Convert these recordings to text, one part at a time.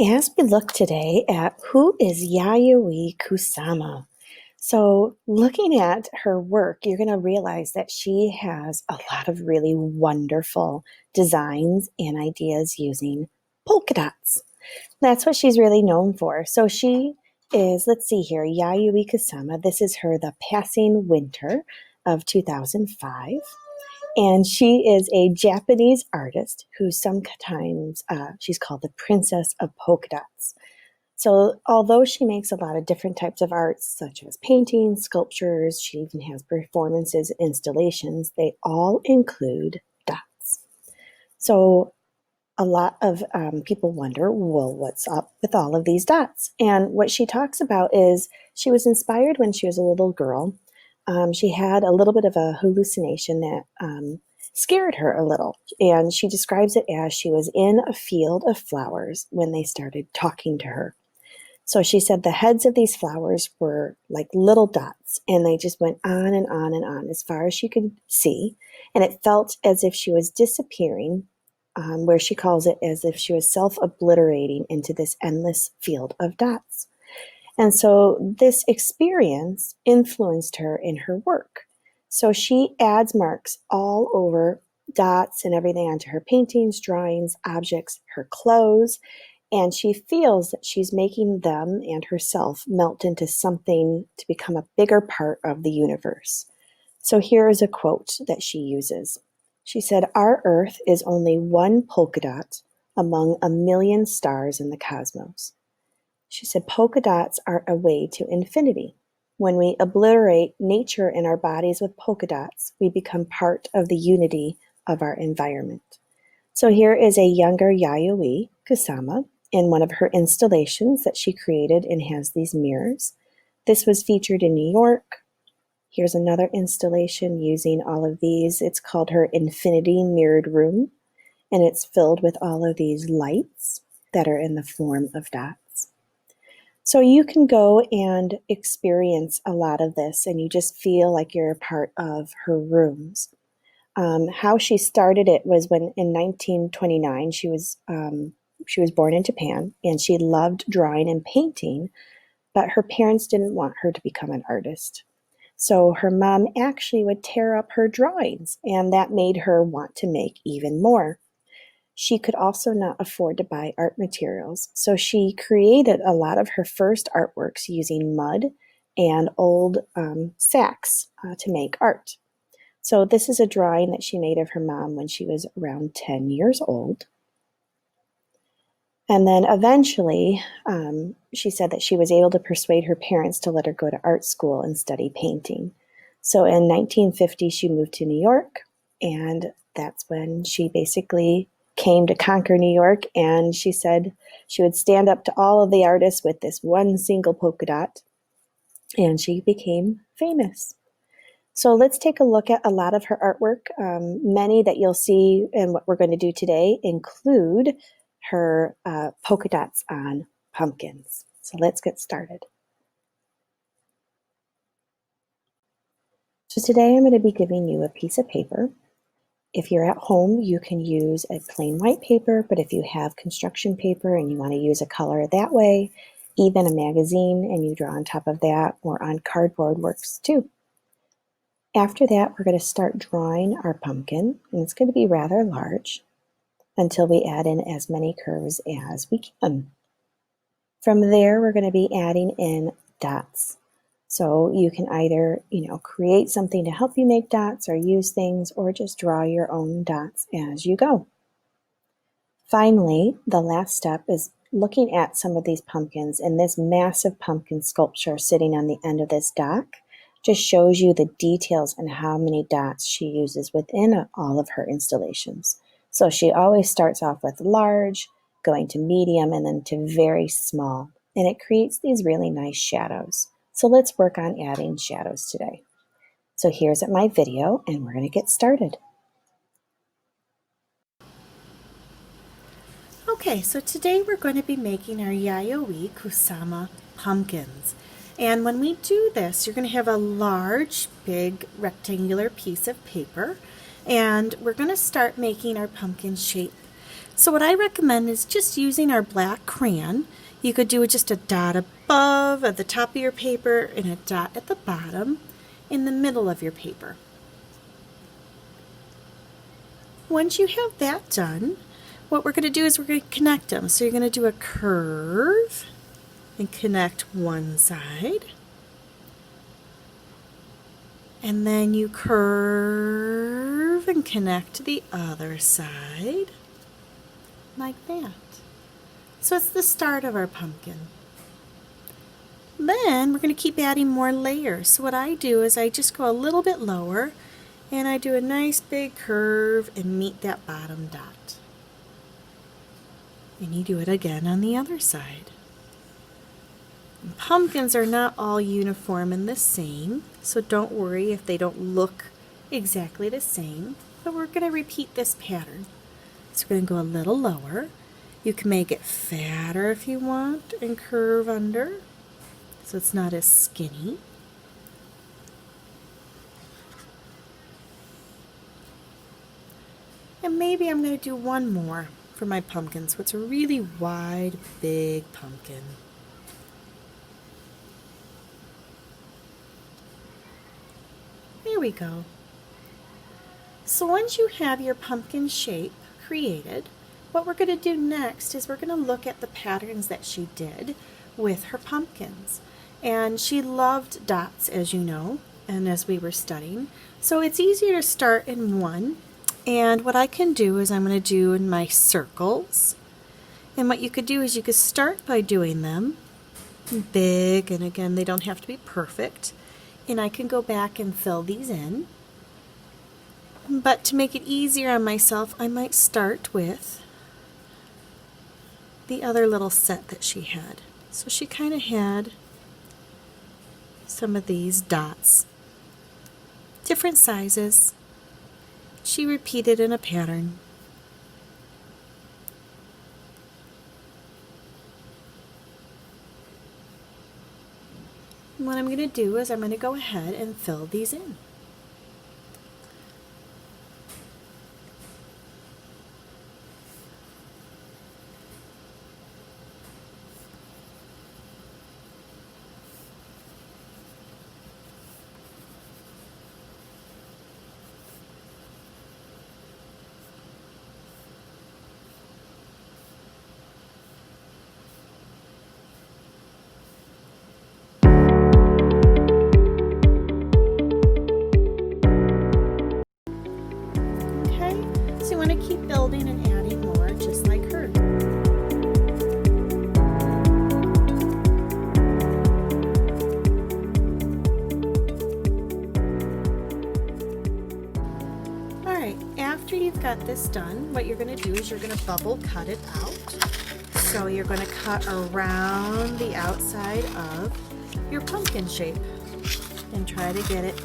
As we look today at who is Yayoi Kusama. So, looking at her work, you're going to realize that she has a lot of really wonderful designs and ideas using polka dots. That's what she's really known for. So, she is, let's see here, Yayoi Kusama. This is her The Passing Winter of 2005. And she is a Japanese artist who sometimes she's called the Princess of Polka Dots. So, although she makes a lot of different types of arts, such as paintings, sculptures, she even has performances, installations, they all include dots. So, a lot of people wonder, well, what's up with all of these dots? And what she talks about is she was inspired when she was a little girl. She had a little bit of a hallucination that scared her a little. And she describes it as she was in a field of flowers when they started talking to her. So she said the heads of these flowers were like little dots, and they just went on and on and on as far as she could see. And it felt as if she was disappearing, where she calls it as if she was self-obliterating into this endless field of dots. And so this experience influenced her in her work. So she adds marks all over, dots and everything, onto her paintings, drawings, objects, her clothes, and she feels that she's making them and herself melt into something to become a bigger part of the universe. So here is a quote that she uses. She said, "Our Earth is only one polka dot among a million stars in the cosmos." She said, "Polka dots are a way to infinity. When we obliterate nature and our bodies with polka dots, we become part of the unity of our environment." So here is a younger Yayoi Kusama in one of her installations that she created and has these mirrors. This was featured in New York. Here's another installation using all of these. It's called her Infinity Mirrored Room, and it's filled with all of these lights that are in the form of dots. So you can go and experience a lot of this, and you just feel like you're a part of her rooms. How she started it was when in 1929 she was born in Japan, and she loved drawing and painting, but her parents didn't want her to become an artist. So her mom actually would tear up her drawings, and that made her want to make even more. She could also not afford to buy art materials, so she created a lot of her first artworks using mud and old sacks to make art. So this is a drawing that she made of her mom when she was around 10 years old. And then eventually, she said that she was able to persuade her parents to let her go to art school and study painting. So in 1950, she moved to New York, and that's when she basically came to conquer New York, and she said she would stand up to all of the artists with this one single polka dot, and she became famous. So let's take a look at a lot of her artwork. Many that you'll see in what we're going to do today include her polka dots on pumpkins. So let's get started. So today I'm going to be giving you a piece of paper. If you're at home, you can use a plain white paper, but if you have construction paper and you want to use a color that way, even a magazine and you draw on top of that or on cardboard works too. After that, we're going to start drawing our pumpkin, and it's going to be rather large until we add in as many curves as we can. From there, we're going to be adding in dots. So you can either, create something to help you make dots or use things, or just draw your own dots as you go. Finally, the last step is looking at some of these pumpkins, and this massive pumpkin sculpture sitting on the end of this dock just shows you the details and how many dots she uses within all of her installations. So she always starts off with large, going to medium, and then to very small, and it creates these really nice shadows. So let's work on adding shadows today. So here's my video, and we're going to get started. Okay, so today we're going to be making our Yayoi Kusama pumpkins. And when we do this, you're going to have a large, big, rectangular piece of paper, and we're going to start making our pumpkin shape. So what I recommend is just using our black crayon. You could do just a dot above at the top of your paper and a dot at the bottom in the middle of your paper. Once you have that done, what we're going to do is we're going to connect them. So you're going to do a curve and connect one side. And then you curve and connect the other side, like that. So it's the start of our pumpkin. Then we're going to keep adding more layers. So what I do is I just go a little bit lower and I do a nice big curve and meet that bottom dot. And you do it again on the other side. And pumpkins are not all uniform and the same, so don't worry if they don't look exactly the same, but we're going to repeat this pattern. So we're going to go a little lower. You can make it fatter if you want and curve under so it's not as skinny. And maybe I'm going to do one more for my pumpkin, so it's a really wide, big pumpkin. There we go. So once you have your pumpkin shape created, what we're going to do next is we're going to look at the patterns that she did with her pumpkins. And she loved dots, as you know, and as we were studying. So it's easier to start in one. And what I can do is I'm going to do in my circles. And what you could do is you could start by doing them big, and again, they don't have to be perfect. And I can go back and fill these in. But to make it easier on myself, I might start with the other little set that she had. So she kind of had some of these dots, different sizes. She repeated in a pattern. And what I'm going to do is I'm going to go ahead and fill these in. So you want to keep building and adding more, just like her. Alright, after you've got this done, what you're going to do is you're going to bubble cut it out. So you're going to cut around the outside of your pumpkin shape and try to get it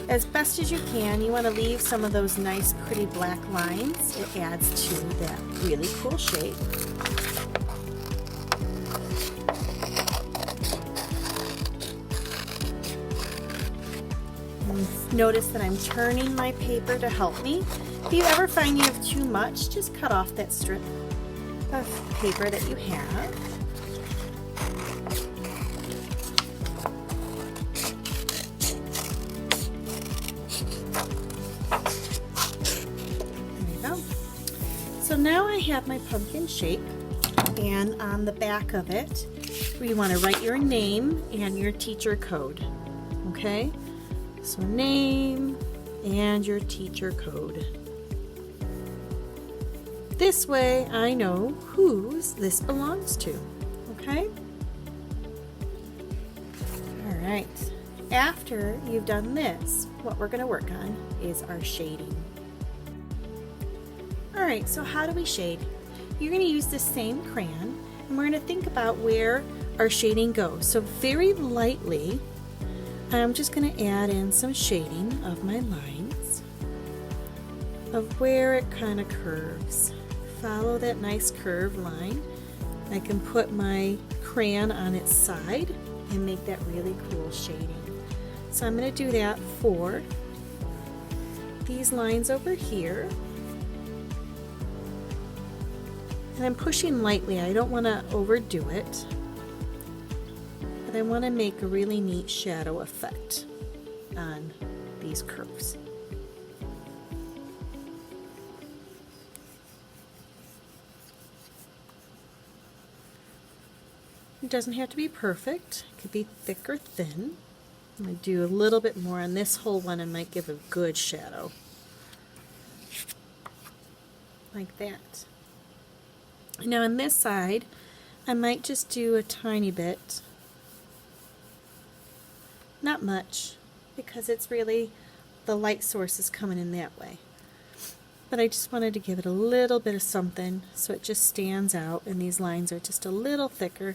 as best as you can. You want to leave some of those nice pretty black lines. It adds to that really cool shape. And notice that I'm turning my paper to help me. If you ever find you have too much, just cut off that strip of paper that you have. So now I have my pumpkin shape, and on the back of it, you want to write your name and your teacher code, okay? So name and your teacher code. This way I know whose this belongs to, okay? All right, after you've done this, what we're going to work on is our shading. Alright, so how do we shade? You're going to use the same crayon, and we're going to think about where our shading goes. So very lightly, I'm just going to add in some shading of my lines, of where it kind of curves. Follow that nice curved line. I can put my crayon on its side and make that really cool shading. So I'm going to do that for these lines over here. And I'm pushing lightly. I don't want to overdo it, but I want to make a really neat shadow effect on these curves. It doesn't have to be perfect. It could be thick or thin. I'm going to do a little bit more on this whole one and might give a good shadow. Like that. Now on this side, I might just do a tiny bit. Not much, because it's really, the light source is coming in that way. But I just wanted to give it a little bit of something so it just stands out and these lines are just a little thicker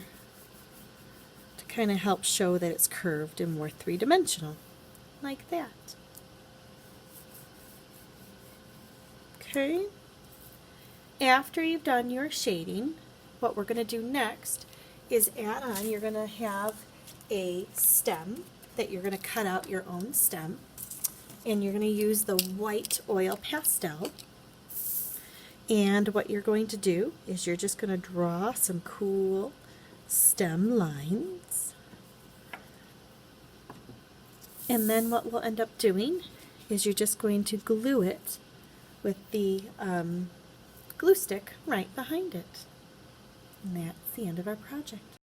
to kind of help show that it's curved and more three-dimensional, like that. Okay. After you've done your shading, what we're going to do next is add on, you're going to have a stem that you're going to cut out your own stem, and you're going to use the white oil pastel. And what you're going to do is you're just going to draw some cool stem lines. And then what we'll end up doing is you're just going to glue it with the glue stick right behind it. And that's the end of our project.